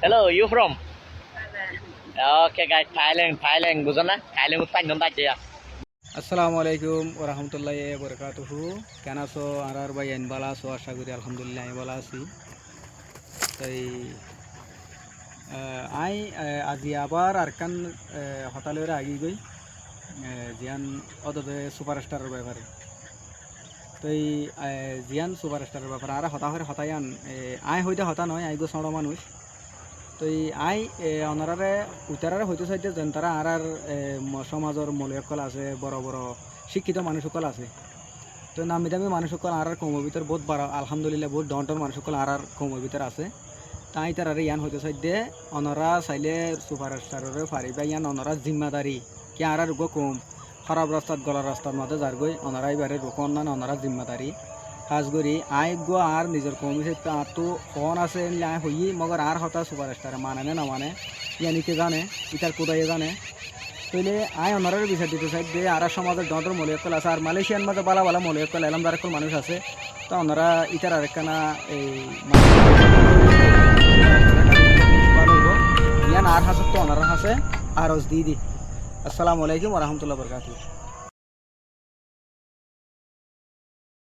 Hello, you from? Okay, guys, Thailand, বুঝো না? Thailand Uttana নন্দাই দিয়া। আসসালামু আলাইকুম ওরহামতুল্লাহি বরকাতুহু। কেন আছো? আর ভাই আইন বালা আছো? আশা করি আলহামদুলিল্লাহ আমি ভালো আছি। তাই আই আজি আবার আরকান হতালের আগি গই জিয়ান অদবে সুপারস্টারের ব্যাপারে। তাই জিয়ান সুপারস্টারের ব্যাপারে আর হতা হয়ে হতায়ান আই হইতে হতা নয় আই গো ছোট মানুষ। তো আই অনারারে উইতারারে হইতে চাইতে যেন তারা আর সমাজের মূল্যসকল আছে, বড় বড় শিক্ষিত মানুষসকল আছে। তো নামি দামি মানুষসকল আর কমের ভিতর বহুত বড় আলহামদুলিল্লাহ বহুত ডন্টর মানুষসকল আর কমের ভিতর আছে। তাই তার আর ইয়ান হইতে চাইতে অনরা চাইলে সুপারস্টারের ফারিবা ইয়ান অনরা জিম্মাদারি কি আর গো কম খারাপ রাস্তাত গলার রাস্তার মাঝে যার গই অনরা এবারে রোকন না অনরা জিম্মাদারি কাজ করি আই গো আর নিজের কমি তো ফোন আছে আই হই মগর আর হতা সুপারস্টারে মানে না মানে ইয়ানিকে জানে ইটার কোদাই জানে তৈলে আই অনারের বিচার দিতে চাই যে আর সমাজের যন্ত্র মলিয়কল আছে আর মালয়েশিয়ান মাঝে বালা বালা মলিয়কল এলামদার একল মানুষ আছে। তো ওনারা ইটার আরেকখানা এই ইয়ান আর হাসত তো ওনারা হাসে আর দি আসসালামু আলাইকুম ওরহামতুল্লাহ বরকাতুহু।